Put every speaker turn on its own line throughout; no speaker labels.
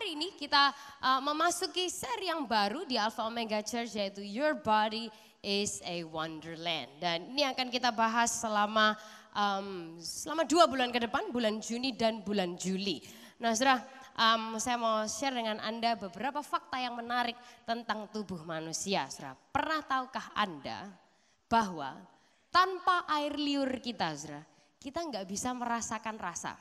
hari ini kita memasuki seri yang baru di Alpha Omega Church, yaitu Your Body is a Wonderland. Dan ini akan kita bahas selama 2 bulan ke depan, bulan Juni dan bulan Juli. Nah saudara, saya mau share dengan Anda beberapa fakta yang menarik tentang tubuh manusia. Saudara, pernah tahukah Anda bahwa tanpa air liur kita, saudara, kita nggak bisa merasakan rasa.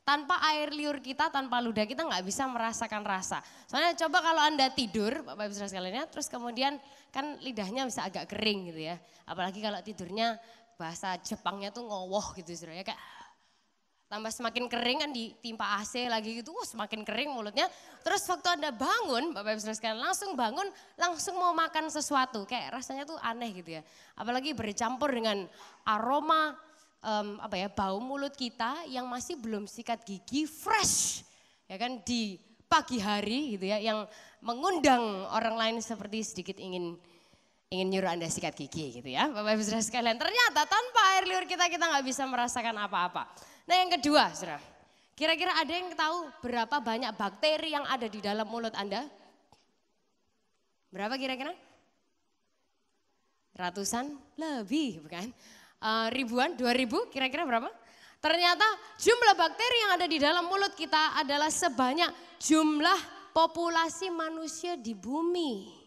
Tanpa air liur kita, tanpa ludah kita nggak bisa merasakan rasa. Soalnya coba kalau Anda tidur, Bapak Ibu Saudara sekalian ya, terus kemudian kan lidahnya bisa agak kering gitu ya. Apalagi kalau tidurnya bahasa Jepangnya tuh ngowoh gitu saudara ya, kayak tambah semakin kering kan ditimpa AC lagi gitu, semakin kering mulutnya. Terus waktu Anda bangun, Bapak Ibu Saudara sekalian langsung bangun, langsung mau makan sesuatu, kayak rasanya tuh aneh gitu ya. Apalagi bercampur dengan aroma bau mulut kita yang masih belum sikat gigi fresh, ya kan, di pagi hari gitu ya, yang mengundang orang lain seperti sedikit ingin nyuruh Anda sikat gigi gitu ya, Bapak Ibu Saudara sekalian. Ternyata tanpa air liur kita nggak bisa merasakan apa-apa. Nah yang kedua, saudara, kira-kira ada yang tahu berapa banyak bakteri yang ada di dalam mulut Anda? Berapa kira-kira? Ratusan lebih, bukan? Ribuan, 2000, kira-kira berapa? Ternyata jumlah bakteri yang ada di dalam mulut kita adalah sebanyak jumlah populasi manusia di bumi.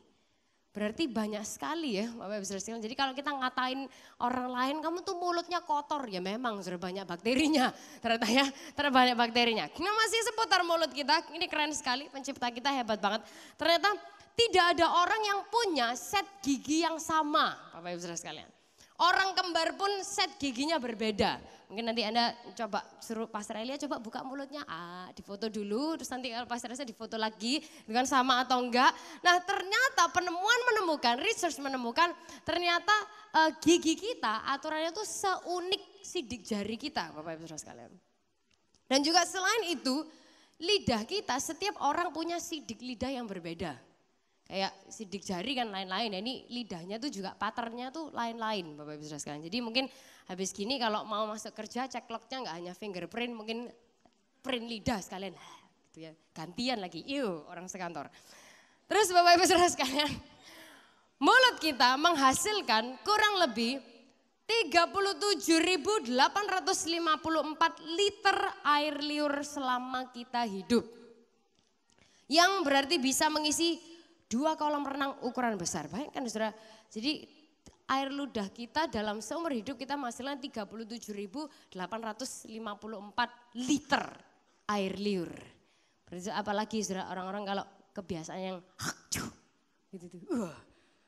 Berarti banyak sekali ya Bapak Ibu Saudara sekalian. Jadi kalau kita ngatain orang lain, kamu tuh mulutnya kotor, ya memang sudah banyak bakterinya. Ternyata ya, terbanyak bakterinya. Nah masih seputar mulut kita, ini keren sekali, pencipta kita hebat banget. Ternyata tidak ada orang yang punya set gigi yang sama Bapak Ibu Saudara sekalian. Orang kembar pun set giginya berbeda. Mungkin nanti Anda coba suruh Pastor Elia coba buka mulutnya, difoto dulu, terus nanti kalau Pastor Elia difoto lagi, dengan sama atau enggak. Nah ternyata research menemukan ternyata gigi kita aturannya tuh seunik sidik jari kita Bapak Ibu Saudara sekalian. Dan juga selain itu lidah kita, setiap orang punya sidik lidah yang berbeda. Kayak sidik jari kan lain-lain, ya, ini lidahnya tuh juga patternnya tuh lain-lain Bapak Ibu Saudara sekalian. Jadi mungkin habis gini kalau mau masuk kerja cek locknya nggak hanya fingerprint, mungkin print lidah sekalian. Gitu ya, gantian lagi, orang sekantor. Terus Bapak Ibu Saudara sekalian, mulut kita menghasilkan kurang lebih 37.854 liter air liur selama kita hidup. Yang berarti bisa mengisi 2 kolam renang ukuran besar. Bayangkan saudara, jadi air ludah kita dalam seumur hidup kita menghasilkan 37.854 liter air liur. Berarti apalagi saudara, orang-orang kalau kebiasaan yang gitu.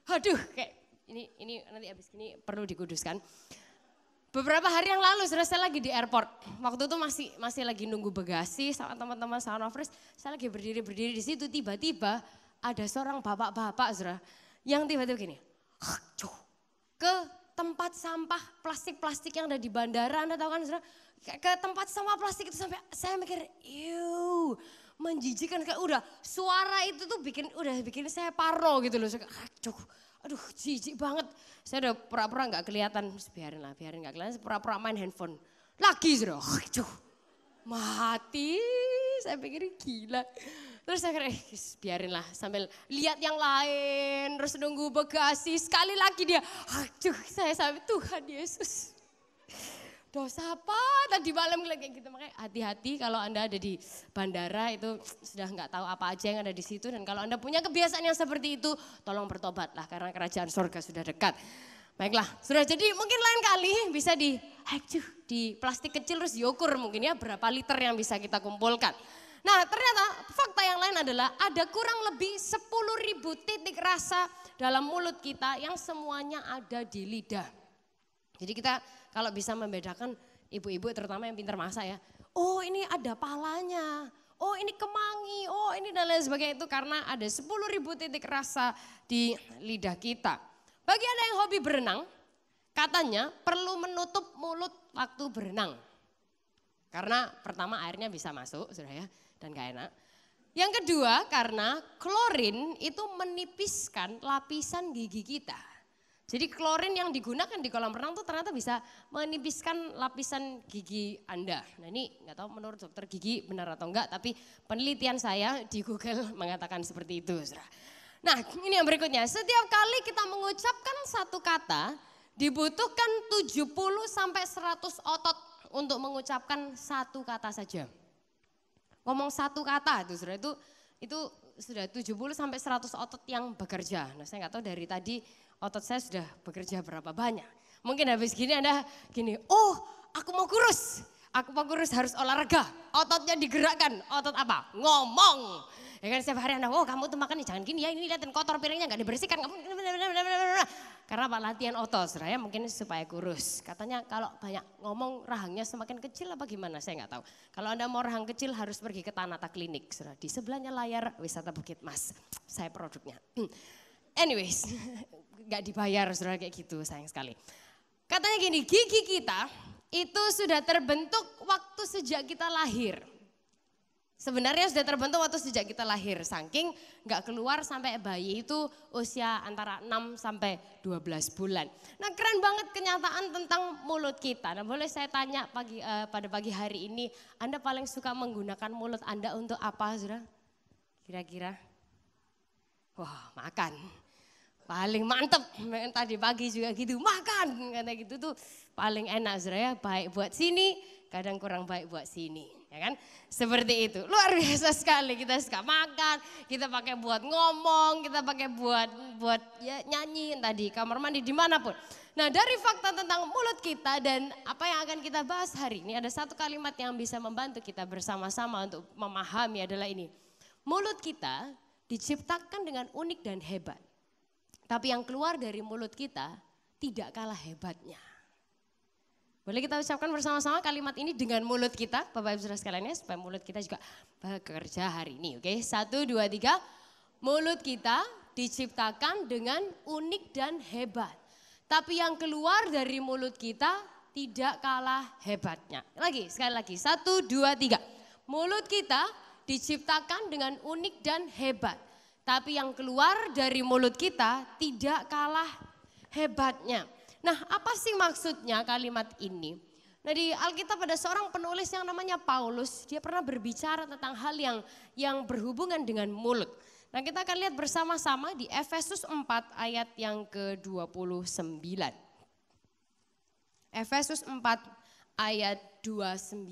Aduh, kayak ini nanti habis ini perlu dikuduskan. Beberapa hari yang lalu saudara, saya lagi di airport. Waktu itu masih lagi nunggu bagasi sama teman-teman soundovers. Saya lagi berdiri di situ, tiba-tiba ada seorang bapak-bapak saudara yang tiba-tiba gini, ke tempat sampah plastik-plastik yang ada di bandara. Anda tahu kan saudara, ke tempat sampah plastik itu, sampai saya mikir, menjijikan, kayak udah suara itu tuh bikin saya parno gitu loh. Aduh jijik banget. Saya udah pura-pura gak kelihatan, biarin gak kelihatan, pura-pura main handphone. Lagi saudara, mati, saya pikir gila. Terus saya kira, biarinlah sambil lihat yang lain, terus nunggu bagasi, sekali lagi dia, saya sampai Tuhan Yesus. Dosa apa tadi malam kayak gitu. Makanya hati-hati kalau Anda ada di bandara itu sudah nggak tahu apa aja yang ada di situ. Dan kalau Anda punya kebiasaan yang seperti itu, tolong bertobatlah karena kerajaan surga sudah dekat. Baiklah, sudah, jadi mungkin lain kali bisa di plastik kecil terus diukur mungkin ya berapa liter yang bisa kita kumpulkan. Nah ternyata fakta yang lain adalah ada kurang lebih 10.000 titik rasa dalam mulut kita yang semuanya ada di lidah. Jadi kita kalau bisa membedakan, ibu-ibu terutama yang pintar masak ya, oh ini ada palanya, oh ini kemangi, oh ini dan lain sebagainya, itu karena ada 10.000 titik rasa di lidah kita. Bagi Anda yang hobi berenang, katanya perlu menutup mulut waktu berenang. Karena pertama airnya bisa masuk sudah ya, dan gak enak. Yang kedua karena klorin itu menipiskan lapisan gigi kita. Jadi klorin yang digunakan di kolam renang tuh ternyata bisa menipiskan lapisan gigi Anda. Nah ini nggak tahu menurut dokter gigi benar atau enggak, tapi penelitian saya di Google mengatakan seperti itu. Nah ini yang berikutnya, setiap kali kita mengucapkan satu kata dibutuhkan 70 sampai 100 otot untuk mengucapkan satu kata saja. Ngomong satu kata itu sudah 70 sampai 100 otot yang bekerja. Nah saya nggak tahu dari tadi otot saya sudah bekerja berapa banyak. Mungkin habis gini Anda gini, oh aku mau kurus harus olahraga. Ototnya digerakkan, otot apa? Ngomong. Ya kan setiap hari Anda, oh kamu tuh makan jangan gini ya, ini lihatin kotor piringnya nggak dibersihkan. Kamu karena apa? Latihan otot, ya mungkin supaya kurus. Katanya kalau banyak ngomong rahangnya semakin kecil apa gimana, saya nggak tahu. Kalau Anda mau rahang kecil harus pergi ke Tanata Klinik. Di sebelahnya layar Wisata Bukit Mas, saya produknya. Anyways, gak dibayar saudara kayak gitu, sayang sekali. Katanya gini, gigi kita itu sudah terbentuk waktu sejak kita lahir. Sebenarnya sudah terbentuk waktu sejak kita lahir, saking gak keluar sampai bayi itu usia antara 6 sampai 12 bulan. Nah keren banget kenyataan tentang mulut kita. Nah boleh saya tanya pada pagi hari ini, Anda paling suka menggunakan mulut Anda untuk apa saudara? Kira-kira? Wah makan. Paling mantep, tadi pagi juga gitu, makan, kata gitu tuh paling enak saudara ya, baik buat sini, kadang kurang baik buat sini, ya kan? Seperti itu, luar biasa sekali kita suka makan, kita pakai buat ngomong, kita pakai buat ya, nyanyi tadi, kamar mandi, dimanapun. Nah dari fakta tentang mulut kita dan apa yang akan kita bahas hari ini, ada satu kalimat yang bisa membantu kita bersama-sama untuk memahami adalah ini. Mulut kita diciptakan dengan unik dan hebat. Tapi yang keluar dari mulut kita tidak kalah hebatnya. Boleh kita ucapkan bersama-sama kalimat ini dengan mulut kita, Bapak Ibu Saudara sekalian ya, supaya mulut kita juga bekerja hari ini. Oke, 1, 2, 3. Mulut kita diciptakan dengan unik dan hebat. Tapi yang keluar dari mulut kita tidak kalah hebatnya. Sekali lagi, 1, 2, 3. Mulut kita diciptakan dengan unik dan hebat. Tapi yang keluar dari mulut kita tidak kalah hebatnya. Nah apa sih maksudnya kalimat ini? Nah di Alkitab ada seorang penulis yang namanya Paulus. Dia pernah berbicara tentang hal yang berhubungan dengan mulut. Nah kita akan lihat bersama-sama di Efesus 4 ayat yang ke-29. Efesus 4 ayat 29.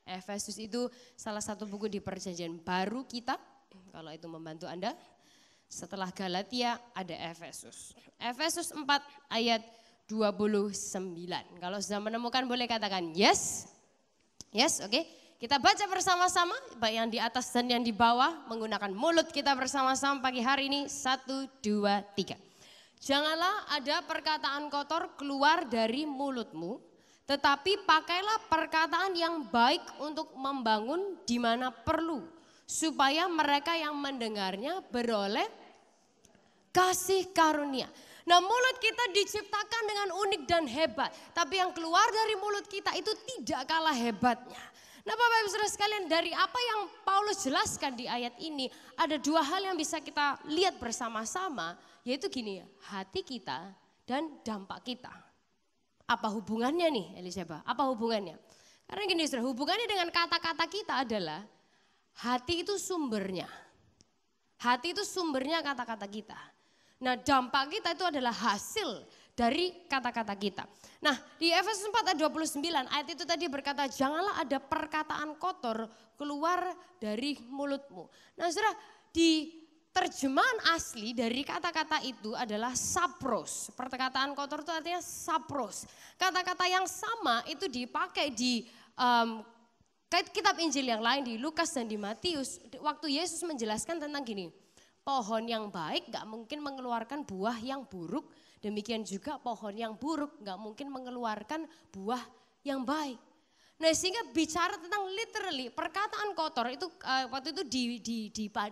Efesus itu salah satu buku di Perjanjian Baru kita. Kalau itu membantu Anda. Setelah Galatia ada Efesus. Efesus 4 ayat 29. Kalau sudah menemukan boleh katakan yes. Yes, oke. Kita baca bersama-sama baik yang di atas dan yang di bawah menggunakan mulut kita bersama-sama pagi hari ini. 1, 2, 3. Janganlah ada perkataan kotor keluar dari mulutmu, tetapi pakailah perkataan yang baik untuk membangun di mana perlu, supaya mereka yang mendengarnya beroleh kasih karunia. Nah mulut kita diciptakan dengan unik dan hebat. Tapi yang keluar dari mulut kita itu tidak kalah hebatnya. Nah Bapak Ibu Saudara sekalian, dari apa yang Paulus jelaskan di ayat ini, ada dua hal yang bisa kita lihat bersama-sama, yaitu gini, hati kita dan dampak kita. Apa hubungannya nih Eliseba? Apa hubungannya? Karena gini saudara, hubungannya dengan kata-kata kita adalah hati itu sumbernya. Hati itu sumbernya kata-kata kita. Nah dampak kita itu adalah hasil dari kata-kata kita. Nah di Efesus 4 ayat 29 ayat itu tadi berkata janganlah ada perkataan kotor keluar dari mulutmu. Nah saudara di terjemahan asli dari kata-kata itu adalah sapros. Perkataan kotor itu artinya sapros. Kata-kata yang sama itu dipakai di kitab Injil yang lain di Lukas dan di Matius. Waktu Yesus menjelaskan tentang gini. Pohon yang baik gak mungkin mengeluarkan buah yang buruk. Demikian juga pohon yang buruk gak mungkin mengeluarkan buah yang baik. Nah sehingga bicara tentang literally perkataan kotor itu waktu itu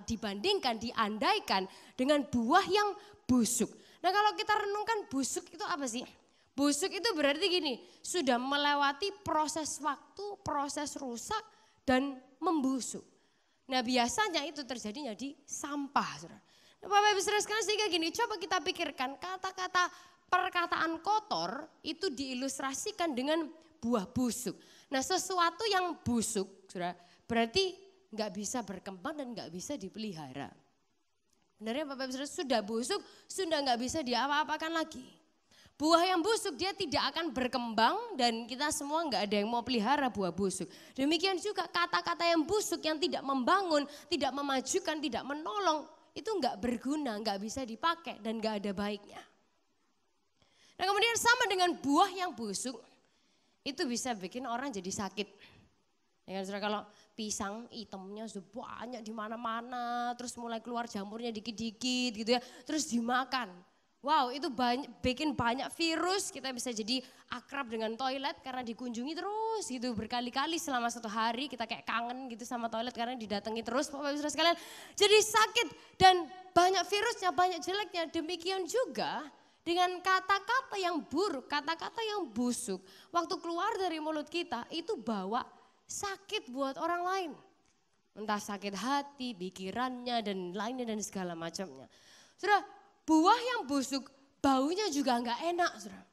dibandingkan, diandaikan dengan buah yang busuk. Nah kalau kita renungkan busuk itu apa sih? Busuk itu berarti gini, sudah melewati proses waktu, proses rusak dan membusuk. Nah biasanya itu terjadinya di sampah. Nah, Bapak Ibu Saudara sekalian sehingga gini, coba kita pikirkan kata-kata perkataan kotor itu diilustrasikan dengan buah busuk. Nah sesuatu yang busuk saudara, berarti nggak bisa berkembang dan nggak bisa dipelihara. Benar ya Bapak Ibu Saudara, sudah busuk, sudah nggak bisa diapa-apakan lagi. Buah yang busuk dia tidak akan berkembang dan kita semua nggak ada yang mau pelihara buah busuk. Demikian juga kata-kata yang busuk yang tidak membangun, tidak memajukan, tidak menolong, itu nggak berguna, nggak bisa dipakai dan nggak ada baiknya. Nah kemudian sama dengan buah yang busuk, itu bisa bikin orang jadi sakit. Ya kan, saudara, kalau pisang hitamnya sudah banyak di mana-mana, terus mulai keluar jamurnya dikit-dikit gitu ya, terus dimakan. Wow, itu bikin banyak virus, kita bisa jadi akrab dengan toilet karena dikunjungi terus gitu berkali-kali selama satu hari, kita kayak kangen gitu sama toilet karena didatangi terus Bapak Ibu Saudara sekalian. Jadi sakit dan banyak virusnya, banyak jeleknya. Demikian juga dengan kata-kata yang buruk, kata-kata yang busuk, waktu keluar dari mulut kita itu bawa sakit buat orang lain. Entah sakit hati, pikirannya dan lainnya dan segala macamnya. Saudara, buah yang busuk baunya juga nggak enak, saudara.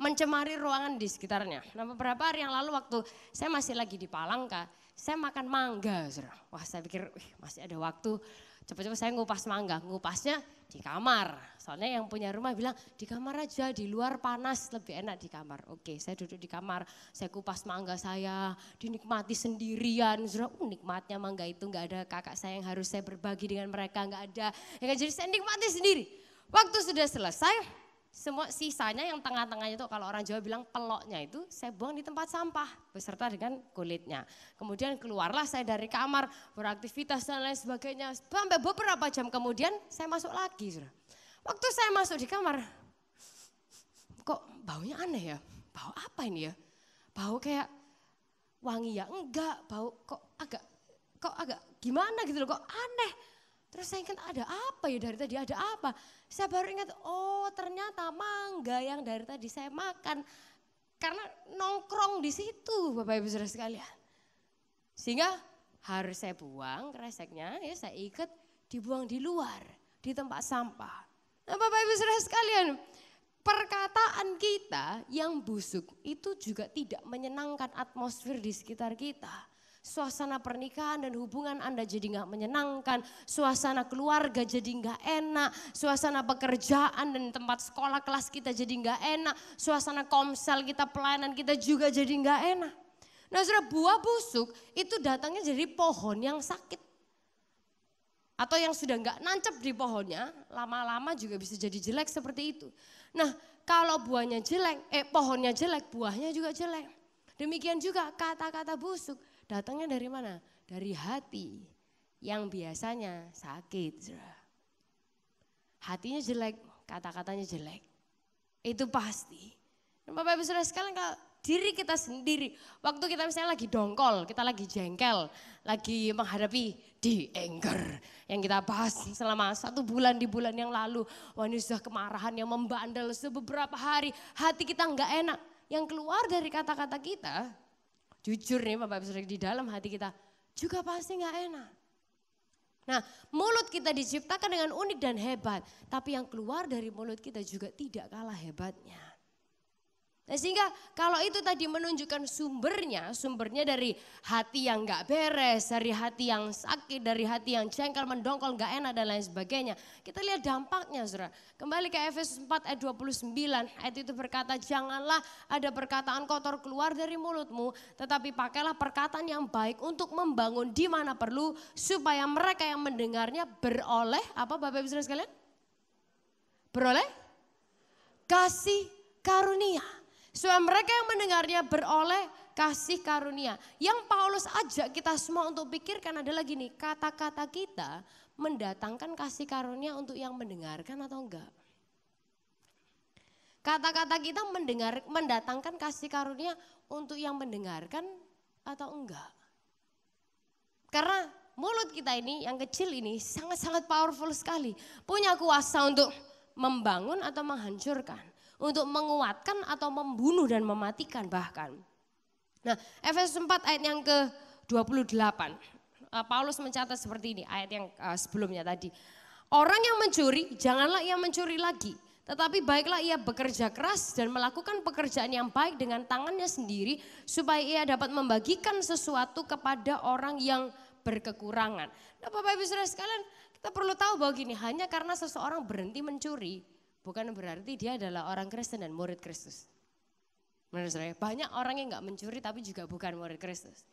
Mencemari ruangan di sekitarnya. Nah beberapa hari yang lalu waktu saya masih lagi di Palangka, saya makan mangga, saudara. Wah saya pikir masih ada waktu, cepat-cepat saya ngupas mangga. Ngupasnya di kamar, soalnya yang punya rumah bilang di kamar aja, di luar panas lebih enak di kamar. Oke, saya duduk di kamar, saya kupas mangga saya, dinikmati sendirian. Saudara, nikmatnya mangga itu nggak ada kakak saya yang harus saya berbagi dengan mereka, nggak ada. Ya kan, jadi saya nikmati sendiri. Waktu sudah selesai, semua sisanya yang tengah-tengahnya itu kalau orang Jawa bilang peloknya itu saya buang di tempat sampah beserta dengan kulitnya. Kemudian keluarlah saya dari kamar, beraktivitas dan lain sebagainya. Sampai beberapa jam kemudian saya masuk lagi. Saudara. Waktu saya masuk di kamar, kok baunya aneh ya? Bau apa ini ya? Bau kayak wangi ya? Enggak, bau kok agak gimana gitu loh, kok aneh. Terus saya ingat ada apa ya dari tadi, ada apa? Saya baru ingat, oh ternyata mangga yang dari tadi saya makan. Karena nongkrong di situ Bapak Ibu Saudara sekalian. Sehingga harus saya buang kreseknya, ya saya ikat dibuang di luar, di tempat sampah. Nah Bapak Ibu Saudara sekalian, perkataan kita yang busuk itu juga tidak menyenangkan atmosfer di sekitar kita. Suasana pernikahan dan hubungan Anda jadi gak menyenangkan, suasana keluarga jadi gak enak, suasana pekerjaan dan tempat sekolah kelas kita jadi gak enak, suasana komsel kita, pelayanan kita juga jadi gak enak. Nah saudara, buah busuk itu datangnya dari pohon yang sakit. Atau yang sudah gak nancep di pohonnya, lama-lama juga bisa jadi jelek seperti itu. Nah kalau buahnya jelek, pohonnya jelek, buahnya juga jelek. Demikian juga kata-kata busuk. Datangnya dari mana? Dari hati yang biasanya sakit. Hatinya jelek, kata-katanya jelek. Itu pasti. Dan Bapak Ibu Saudara sekalian, kalau diri kita sendiri, waktu kita misalnya lagi dongkol, kita lagi jengkel, lagi menghadapi di anger. Yang kita bahas selama 1 bulan di bulan yang lalu. Wah ini sudah kemarahan yang membandel beberapa hari, hati kita nggak enak. Yang keluar dari kata-kata kita, jujur nih Bapak Ibu Saudara, di dalam hati kita juga pasti gak enak. Nah mulut kita diciptakan dengan unik dan hebat. Tapi yang keluar dari mulut kita juga tidak kalah hebatnya. Nah sehingga kalau itu tadi menunjukkan sumbernya dari hati yang gak beres, dari hati yang sakit, dari hati yang jengkel, mendongkol, gak enak dan lain sebagainya. Kita lihat dampaknya saudara. Kembali ke Efesus 4 ayat 29, ayat itu berkata janganlah ada perkataan kotor keluar dari mulutmu, tetapi pakailah perkataan yang baik untuk membangun di mana perlu, supaya mereka yang mendengarnya beroleh, apa Bapak Ibu Saudara sekalian? Beroleh kasih karunia. Supaya mereka yang mendengarnya beroleh kasih karunia. Yang Paulus ajak kita semua untuk pikirkan adalah gini, kata-kata kita mendatangkan kasih karunia untuk yang mendengarkan atau enggak? Kata-kata kita mendatangkan kasih karunia untuk yang mendengarkan atau enggak? Karena mulut kita ini yang kecil ini sangat-sangat powerful sekali. Punya kuasa untuk membangun atau menghancurkan. Untuk menguatkan atau membunuh dan mematikan bahkan. Nah Efesus 4 ayat yang ke-28. Paulus mencatat seperti ini ayat yang sebelumnya tadi. Orang yang mencuri janganlah ia mencuri lagi. Tetapi baiklah ia bekerja keras dan melakukan pekerjaan yang baik dengan tangannya sendiri supaya ia dapat membagikan sesuatu kepada orang yang berkekurangan. Nah Bapak Ibu Saudara sekalian, kita perlu tahu bahwa gini, hanya karena seseorang berhenti mencuri bukan berarti dia adalah orang Kristen dan murid Kristus. Menurut saya banyak orang yang gak mencuri tapi juga bukan murid Kristus.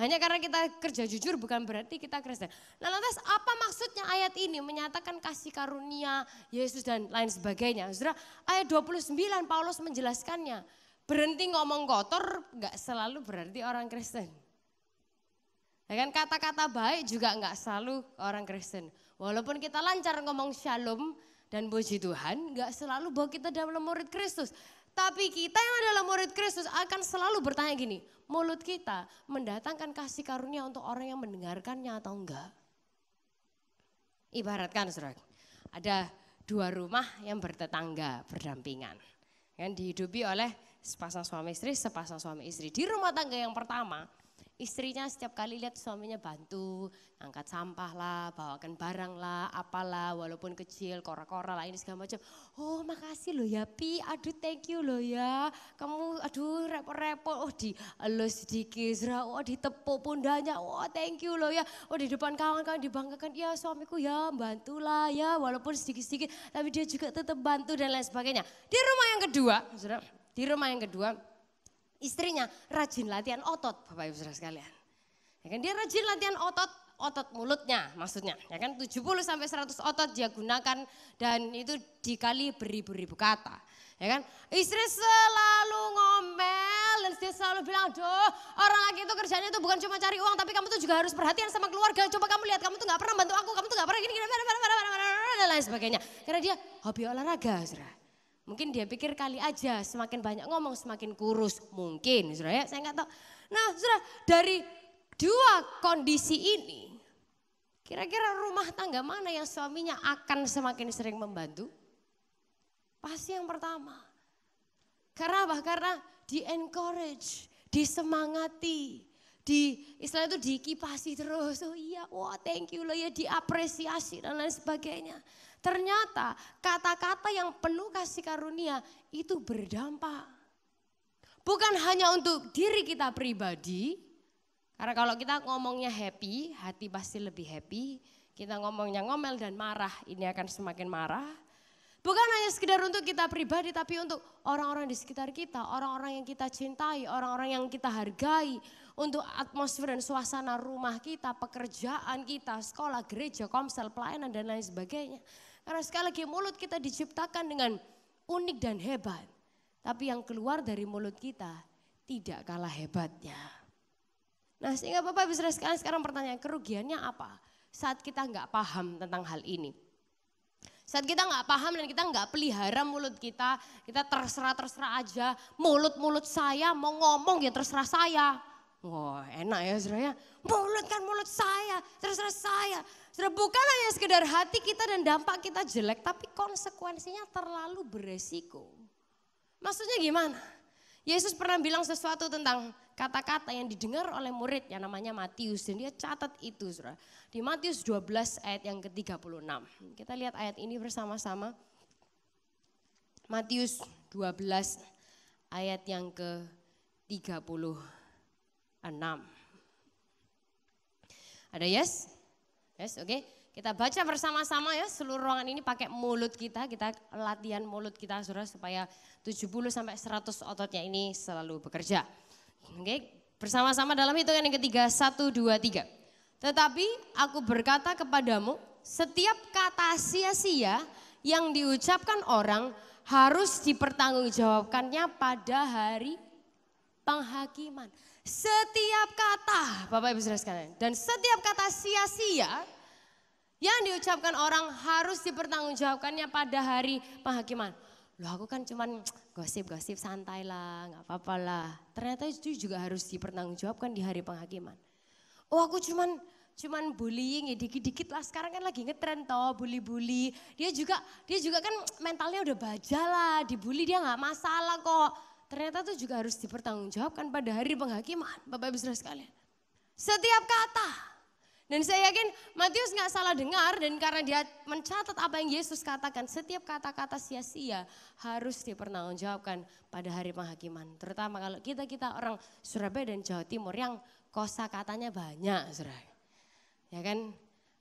Hanya karena kita kerja jujur bukan berarti kita Kristen. Nah lantas apa maksudnya ayat ini menyatakan kasih karunia Yesus dan lain sebagainya. Saudara, ayat 29 Paulus menjelaskannya. Berhenti ngomong kotor gak selalu berarti orang Kristen. Ya kan, kata-kata baik juga gak selalu orang Kristen. Walaupun kita lancar ngomong shalom dan puji Tuhan, gak selalu bahwa kita adalah murid Kristus. Tapi kita yang adalah murid Kristus akan selalu bertanya gini, mulut kita mendatangkan kasih karunia untuk orang yang mendengarkannya atau enggak? Ibaratkan saudara, ada dua rumah yang bertetangga, berdampingan. Yang dihidupi oleh sepasang suami istri. Di rumah tangga yang pertama, istrinya setiap kali lihat suaminya bantu, angkat sampah lah, bawakan barang lah, apalah, walaupun kecil, kora-kora lah, ini segala macam. Oh makasih loh ya Pi, aduh thank you loh ya, kamu aduh repot-repot, oh dielus sedikit, oh ditepuk pundaknya, oh thank you loh ya. Oh di depan kawan-kawan dibanggakan, ya suamiku ya bantulah ya, walaupun sedikit-sedikit, tapi dia juga tetap bantu dan lain sebagainya. Di rumah yang kedua, istrinya rajin latihan otot, Bapak Ibu Saudara sekalian. Ya kan, dia rajin latihan otot mulutnya maksudnya. Ya kan 70 sampai 100 otot dia gunakan dan itu dikali beribu-ribu kata. Ya kan? Istri selalu ngomel dan dia selalu bilang, "Aduh, orang laki itu kerjanya itu bukan cuma cari uang, tapi kamu tuh juga harus perhatian sama keluarga. Coba kamu lihat, kamu tuh enggak pernah bantu aku, kamu tuh enggak pernah gini dan lain sebagainya." Karena dia hobi olahraga, Saudara. Mungkin dia pikir kali aja semakin banyak ngomong semakin kurus. Mungkin saudara ya, saya nggak tahu. Nah saudara, dari dua kondisi ini, kira-kira rumah tangga mana yang suaminya akan semakin sering membantu? Pasti yang pertama. Karena apa? Karena di-encourage, disemangati. Istilah itu dikipasi terus. Oh iya, wah thank you loh ya, diapresiasi dan lain sebagainya. Ternyata kata-kata yang penuh kasih karunia itu berdampak. Bukan hanya untuk diri kita pribadi. Karena kalau kita ngomongnya happy, hati pasti lebih happy. Kita ngomongnya ngomel dan marah, ini akan semakin marah. Bukan hanya sekedar untuk kita pribadi, tapi untuk orang-orang di sekitar kita, orang-orang yang kita cintai, orang-orang yang kita hargai. Untuk atmosfer dan suasana rumah kita, pekerjaan kita, sekolah, gereja, komsel, pelayanan dan lain sebagainya. Karena sekali lagi mulut kita diciptakan dengan unik dan hebat. Tapi yang keluar dari mulut kita tidak kalah hebatnya. Nah sehingga Bapak Ibu Saudara sekarang pertanyaan, kerugiannya apa saat kita nggak paham tentang hal ini? Saat kita nggak paham dan kita nggak pelihara mulut kita terserah aja. Mulut saya mau ngomong ya terserah saya. Wah enak ya saudara ya, mulut kan mulut saya, terserah saya. Saudara, bukan hanya sekedar hati kita dan dampak kita jelek, tapi konsekuensinya terlalu beresiko. Maksudnya gimana? Yesus pernah bilang sesuatu tentang kata-kata yang didengar oleh murid yang namanya Matius. Dan dia catat itu saudara. Di Matius 12 ayat yang ke-36. Kita lihat ayat ini bersama-sama. Matius 12 ayat yang ke-36. Ada yes? Yes, oke. Kita baca bersama-sama ya, seluruh ruangan ini pakai mulut kita latihan mulut kita saudara supaya 70 sampai 100 ototnya ini selalu bekerja. Oke, bersama-sama dalam hitungan yang ketiga, 1, 2, 3. Tetapi aku berkata kepadamu, setiap kata sia-sia yang diucapkan orang harus dipertanggungjawabkannya pada hari penghakiman. Setiap kata, Bapak Ibu Saudara sekalian, dan setiap kata sia-sia yang diucapkan orang harus dipertanggungjawabkannya pada hari penghakiman. Loh aku kan cuman gosip-gosip santai lah, gak apa-apa lah. Ternyata itu juga harus dipertanggungjawabkan di hari penghakiman. Oh aku cuman bullying ya dikit-dikit lah, sekarang kan lagi ngetren toh bully-bully. Dia juga kan mentalnya udah baja lah, dibully dia gak masalah kok. Ternyata itu juga harus dipertanggungjawabkan pada hari penghakiman, Bapak Ibu Saudara sekalian. Setiap kata. Dan saya yakin Matius nggak salah dengar dan karena dia mencatat apa yang Yesus katakan, setiap kata-kata sia-sia harus dipertanggungjawabkan pada hari penghakiman. Terutama kalau kita orang Surabaya dan Jawa Timur yang kosakatanya banyak, saudara. Ya kan?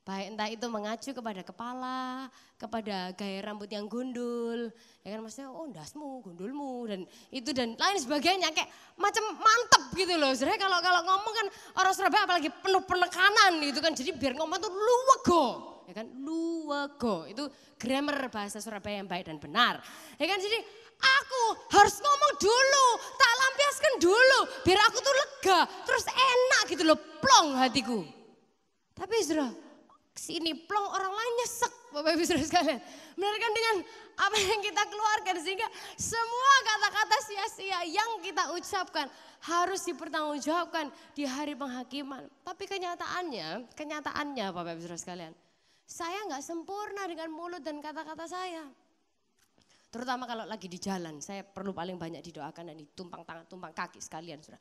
Baik entah itu mengacu kepada kepala, kepada gaya rambut yang gundul, ya kan maksudnya oh ndasmu, gundulmu dan itu dan lain sebagainya kayak macam mantep gitu loh. Sebenarnya kalau ngomong kan orang Surabaya apalagi penuh penekanan gitu kan, jadi biar ngomong tuh luwego, ya kan luwego itu grammar bahasa Surabaya yang baik dan benar, ya kan jadi aku harus ngomong dulu, tak lampiaskan dulu, biar aku tuh lega, terus enak gitu loh, plong hatiku. Tapi saudara, sini plong orang lain nyesek Bapak Ibu Saudara sekalian. Benar kan dengan apa yang kita keluarkan sehingga semua kata-kata sia-sia yang kita ucapkan harus dipertanggungjawabkan di hari penghakiman. Tapi kenyataannya Bapak Ibu Saudara sekalian, saya nggak sempurna dengan mulut dan kata-kata saya. Terutama kalau lagi di jalan, saya perlu paling banyak didoakan dan ditumpang tangan, tumpang kaki sekalian. Saudara.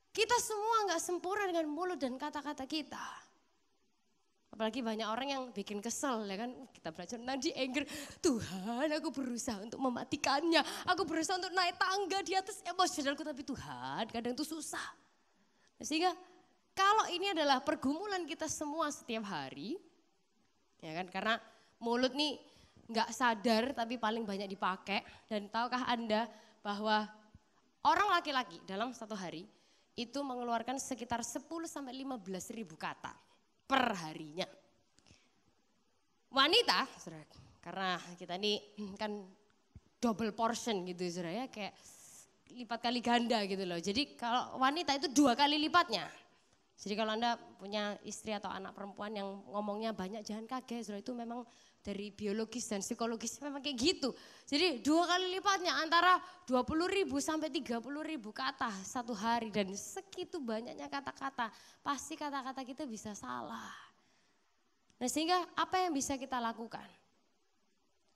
Kita semua nggak sempurna dengan mulut dan kata-kata kita. Apalagi banyak orang yang bikin kesel ya kan, kita belajar nanti anger, Tuhan aku berusaha untuk mematikannya, aku berusaha untuk naik tangga di atas emosionalku tapi Tuhan kadang itu susah. Sehingga kalau ini adalah pergumulan kita semua setiap hari, ya kan karena mulut nih nggak sadar tapi paling banyak dipakai dan tahukah Anda bahwa orang laki-laki dalam satu hari itu mengeluarkan sekitar 10 sampai 15 ribu kata per harinya. Wanita, saudara, karena kita ini kan double portion gitu saudara ya, kayak lipat kali ganda gitu loh. Jadi kalau wanita itu 2 kali lipatnya. Jadi kalau Anda punya istri atau anak perempuan yang ngomongnya banyak, jangan kaget saudara, itu memang dari biologis dan psikologis memang kayak gitu. Jadi 2 kali lipatnya antara 20 ribu sampai 30 ribu kata satu hari. Dan segitu banyaknya kata-kata, pasti kata-kata kita bisa salah. Nah sehingga apa yang bisa kita lakukan?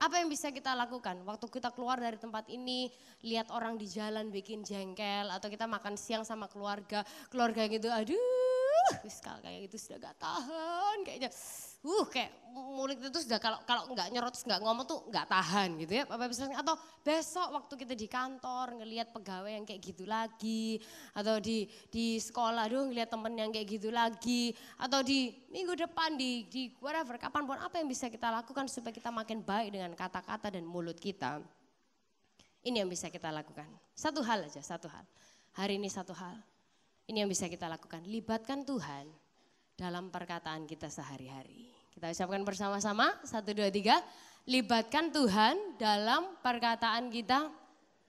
Apa yang bisa kita lakukan? Waktu kita keluar dari tempat ini, lihat orang di jalan bikin jengkel. Atau kita makan siang sama keluarga gitu, aduh kayak gitu sudah gak tahan kayaknya. Kayak mulut itu sudah kalau nggak nyerot nggak ngomong tuh nggak tahan gitu ya Bapak Ibu. Atau besok waktu kita di kantor ngelihat pegawai yang kayak gitu lagi, atau di sekolah ngelihat temen yang kayak gitu lagi, atau di minggu depan di whatever kapanpun, apa yang bisa kita lakukan supaya kita makin baik dengan kata-kata dan mulut kita. Ini yang bisa kita lakukan. Satu hal aja, satu hal. Hari ini satu hal. Ini yang bisa kita lakukan. Libatkan Tuhan dalam perkataan kita sehari-hari. Kita ucapkan bersama-sama, 1, 2, 3. Libatkan Tuhan dalam perkataan kita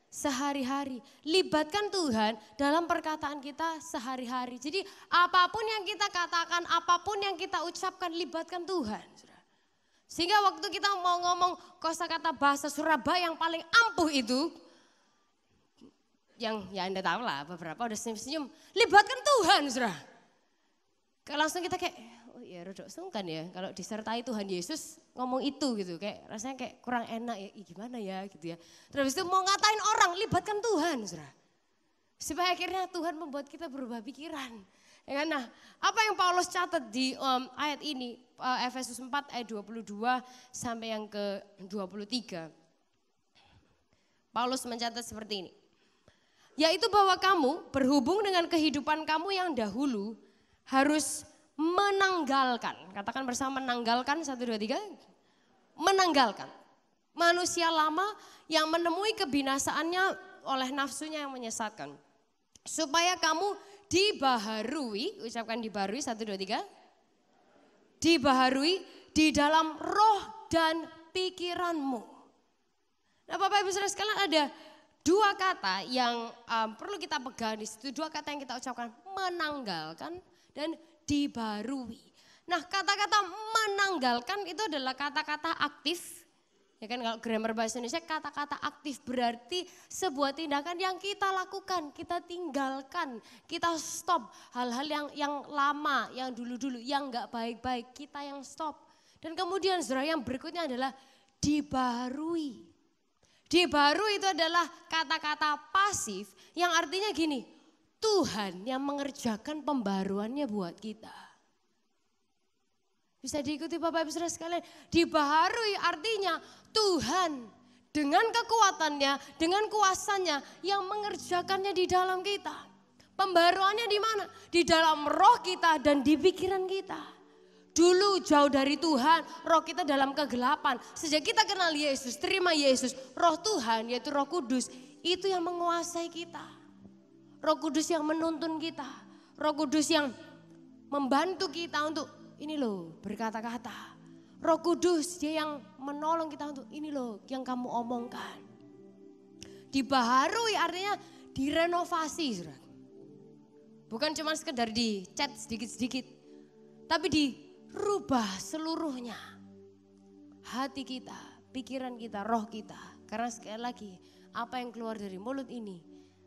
sehari-hari. Libatkan Tuhan dalam perkataan kita sehari-hari. Jadi apapun yang kita katakan, apapun yang kita ucapkan, libatkan Tuhan. Sehingga waktu kita mau ngomong kosakata bahasa Surabaya yang paling ampuh itu, yang ya Anda tahu lah beberapa udah senyum-senyum, libatkan Tuhan saudara. Langsung kita kayak, oh iya rodok sungkan ya kalau disertai Tuhan Yesus ngomong itu gitu. Kayak rasanya kayak kurang enak ya, gimana ya gitu ya. Terus itu mau ngatain orang, libatkan Tuhan saudara. Supaya akhirnya Tuhan membuat kita berubah pikiran. Ya kan? Nah apa yang Paulus catat di ayat ini, Efesus 4 ayat 22 sampai yang ke 23. Paulus mencatat seperti ini. Yaitu bahwa kamu berhubung dengan kehidupan kamu yang dahulu harus menanggalkan. Katakan bersama menanggalkan, 1, 2, 3. Menanggalkan. Manusia lama yang menemui kebinasaannya oleh nafsunya yang menyesatkan. Supaya kamu dibaharui, ucapkan dibaharui, 1, 2, 3. Dibaharui di dalam roh dan pikiranmu. Nah Bapak Ibu Saudara sekalian, ada 2 kata yang perlu kita pegang di situ, 2 kata yang kita ucapkan, menanggalkan dan dibarui. Nah kata-kata menanggalkan itu adalah kata-kata aktif. Ya kan kalau grammar bahasa Indonesia kata-kata aktif berarti sebuah tindakan yang kita lakukan, kita tinggalkan, kita stop hal-hal yang lama, yang dulu-dulu, yang gak baik-baik, kita yang stop. Dan kemudian saudara yang berikutnya adalah dibarui. Dibarui itu adalah kata-kata pasif yang artinya gini, Tuhan yang mengerjakan pembaruannya buat kita. Bisa diikuti Bapak Ibu Saudara sekalian. Dibaharui artinya Tuhan dengan kekuatannya, dengan kuasanya yang mengerjakannya di dalam kita. Pembaharuannya di mana? Di dalam roh kita dan di pikiran kita. Dulu jauh dari Tuhan, roh kita dalam kegelapan. Sejak kita kenal Yesus, terima Yesus, roh Tuhan yaitu Roh Kudus, itu yang menguasai kita. Roh Kudus yang menuntun kita. Roh Kudus yang membantu kita untuk ini loh berkata-kata. Roh Kudus dia yang menolong kita untuk ini loh yang kamu omongkan. Dibaharui artinya direnovasi. Saudara. Bukan cuma sekedar dicat sedikit-sedikit. Tapi dirubah seluruhnya. Hati kita, pikiran kita, roh kita. Karena sekali lagi apa yang keluar dari mulut ini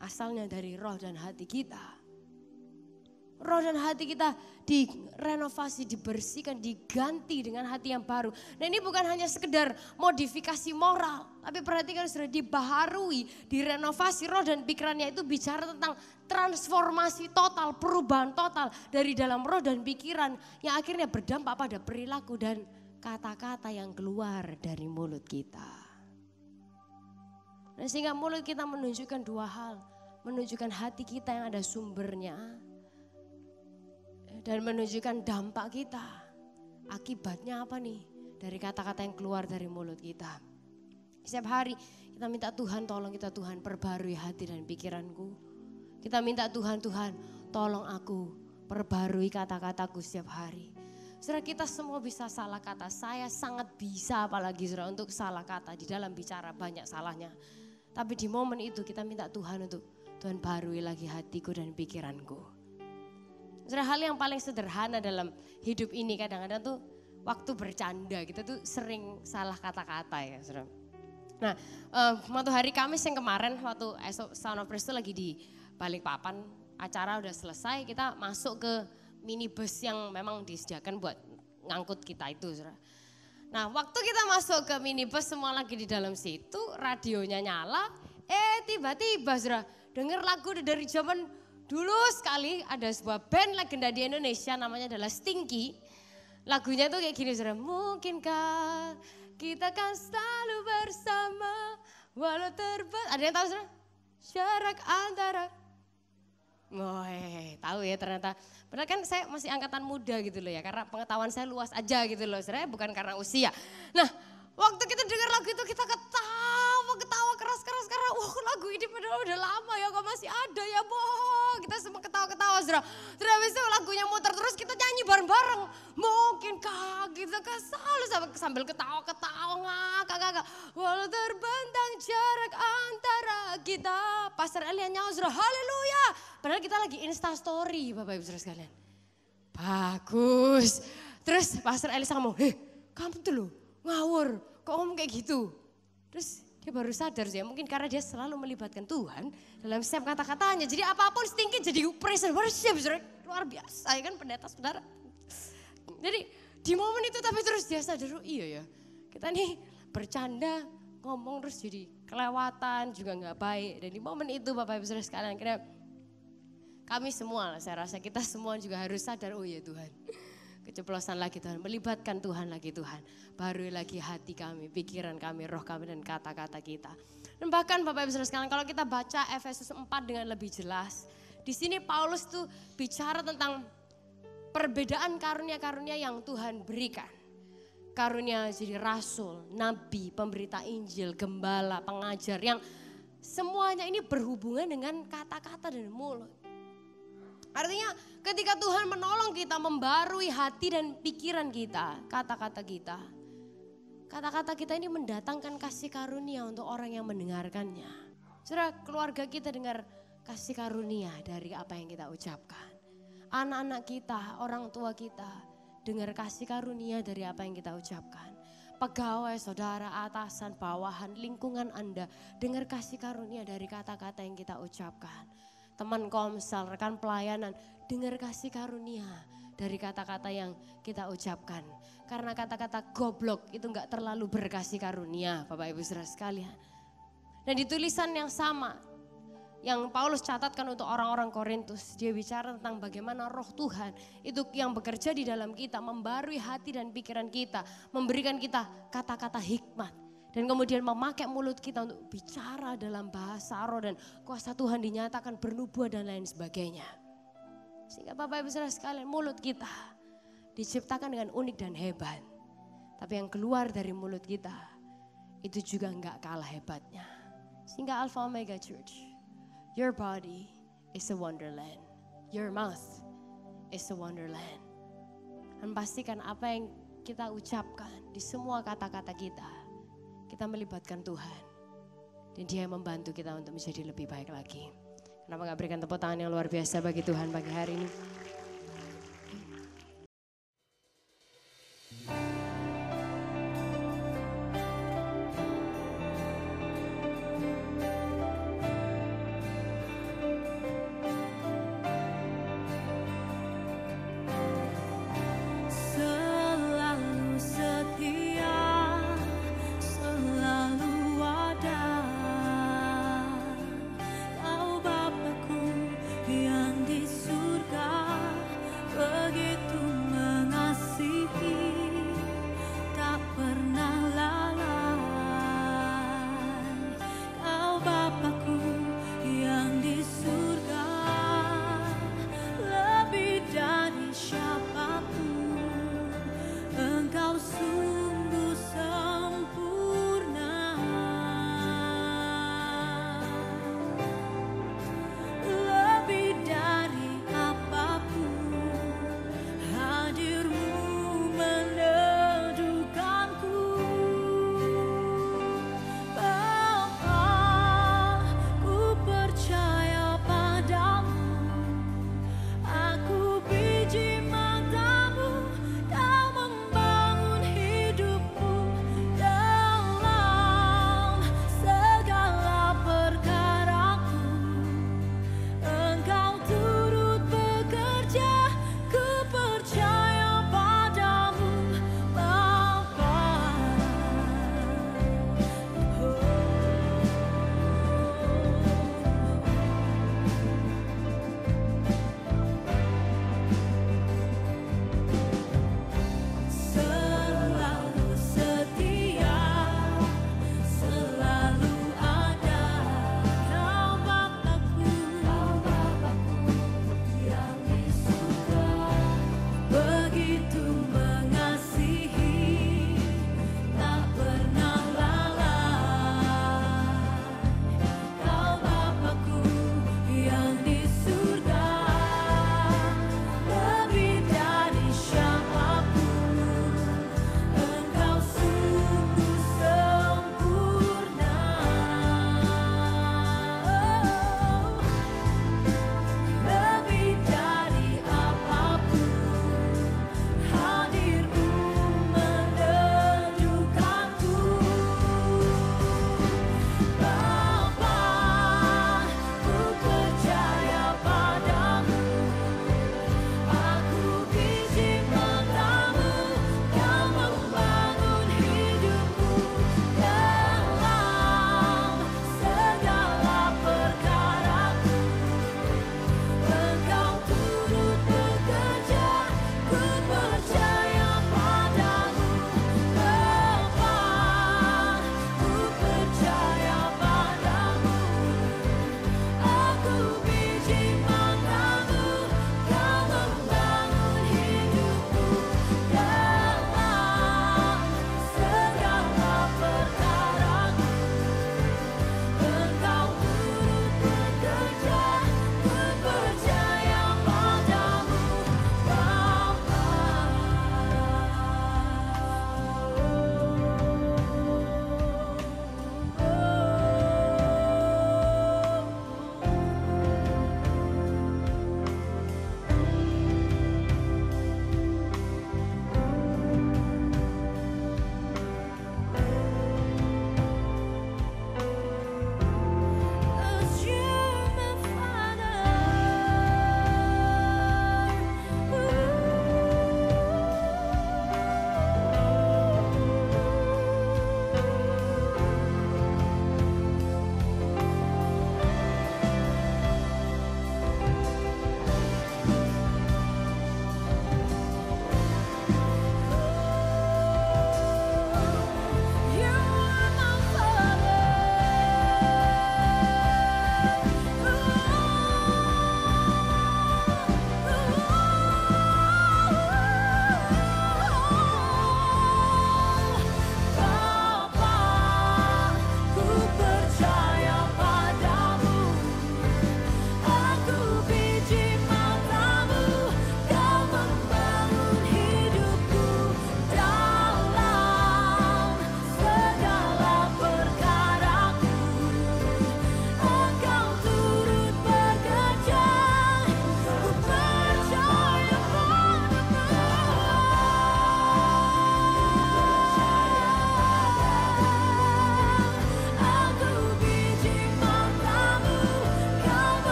asalnya dari roh dan hati kita. Roh dan hati kita direnovasi, dibersihkan, diganti dengan hati yang baru. Nah ini bukan hanya sekedar modifikasi moral. Tapi perhatikan sudah dibaharui, direnovasi roh dan pikirannya itu bicara tentang transformasi total, perubahan total dari dalam roh dan pikiran. Yang akhirnya berdampak pada perilaku dan kata-kata yang keluar dari mulut kita. Nah, sehingga mulut kita menunjukkan dua hal. Menunjukkan hati kita yang ada sumbernya. Dan menunjukkan dampak kita. Akibatnya apa nih? Dari kata-kata yang keluar dari mulut kita. Setiap hari kita minta Tuhan tolong kita Tuhan perbarui hati dan pikiranku. Kita minta Tuhan tolong aku perbarui kata-kataku setiap hari. Saudara kita semua bisa salah kata. Saya sangat bisa apalagi saudara untuk salah kata. Di dalam bicara banyak salahnya. Tapi di momen itu kita minta Tuhan untuk Tuhan barui lagi hatiku dan pikiranku. Saudara hal yang paling sederhana dalam hidup ini kadang-kadang tuh waktu bercanda kita tuh sering salah kata-kata ya saudara. Nah waktu hari Kamis yang kemarin waktu esok Sound of Praise itu lagi di Balikpapan. Acara udah selesai kita masuk ke minibus yang memang disediakan buat ngangkut kita itu saudara. Nah waktu kita masuk ke minibus semua lagi di dalam situ radionya nyala. Tiba-tiba saudara denger lagu dari zaman dulu sekali ada sebuah band legenda di Indonesia namanya adalah Stinky. Lagunya tuh kayak gini saudara. Mungkinkah kita kan selalu bersama walau terbatas. Ada yang tahu saudara? Jarak antara. Tahu ya ternyata. Padahal kan saya masih angkatan muda gitu loh ya. Karena pengetahuan saya luas aja gitu loh saudara. Bukan karena usia. Nah waktu kita dengar lagu itu kita ketawa keras-keras karena lagu ini padahal udah lama ya kok masih ada ya boh. Kita semua ketawa-ketawa saudara. Terus habis itu lagunya muter terus kita nyanyi bareng-bareng. Mungkinkah kita kan selalu sambil ketawa-ketawa ngakak-ngakak. Walau terbentang jarak antara kita. Pastor Elia nyawa saudara haleluya. Padahal kita lagi Insta story Bapak Ibu saudara sekalian. Bagus. Terus Pastor Elia ngomong kamu tuh loh ngawur. Kok ngomong kayak gitu? Terus dia baru sadar ya mungkin karena dia selalu melibatkan Tuhan dalam setiap kata-katanya. Jadi apapun Stinky jadi praise and worship luar biasa ya kan pendeta saudara. Jadi di momen itu tapi terus dia sadar iya ya kita nih bercanda ngomong terus jadi kelewatan juga gak baik. Dan di momen itu Bapak Ibu saudara sekalian kira kami semua saya rasa kita semua juga harus sadar oh ya Tuhan. Keceplosan lagi Tuhan, melibatkan Tuhan lagi Tuhan. Barui lagi hati kami, pikiran kami, roh kami dan kata-kata kita. Dan bahkan Bapak Ibu saudara sekalian kalau kita baca Efesus 4 dengan lebih jelas. Di sini Paulus tuh bicara tentang perbedaan karunia-karunia yang Tuhan berikan. Karunia jadi rasul, nabi, pemberita Injil, gembala, pengajar. Yang semuanya ini berhubungan dengan kata-kata dan mulut. Artinya ketika Tuhan menolong kita membarui hati dan pikiran kita, kata-kata kita. Kata-kata kita ini mendatangkan kasih karunia untuk orang yang mendengarkannya. Saudara, keluarga kita dengar kasih karunia dari apa yang kita ucapkan. Anak-anak kita, orang tua kita dengar kasih karunia dari apa yang kita ucapkan. Pegawai, saudara, atasan, bawahan, lingkungan Anda dengar kasih karunia dari kata-kata yang kita ucapkan. Teman komsel, rekan pelayanan, dengar kasih karunia dari kata-kata yang kita ucapkan. Karena kata-kata goblok itu enggak terlalu berkasih karunia Bapak Ibu saudara sekalian. Dan di tulisan yang sama, yang Paulus catatkan untuk orang-orang Korintus. Dia bicara tentang bagaimana roh Tuhan itu yang bekerja di dalam kita, membarui hati dan pikiran kita, memberikan kita kata-kata hikmat. Dan kemudian memakai mulut kita untuk bicara dalam bahasa roh dan kuasa Tuhan dinyatakan bernubuat dan lain sebagainya. Sehingga Bapak Ibu Saudara sekalian, mulut kita diciptakan dengan unik dan hebat. Tapi yang keluar dari mulut kita itu juga enggak kalah hebatnya. Sehingga Alpha Omega Church, your body is a wonderland. Your mouth is a wonderland. Dan pastikan apa yang kita ucapkan di semua kata-kata kita melibatkan Tuhan. Dan Dia yang membantu kita untuk menjadi lebih baik lagi. Kenapa gak berikan tepuk tangan yang luar biasa bagi Tuhan pagi hari ini?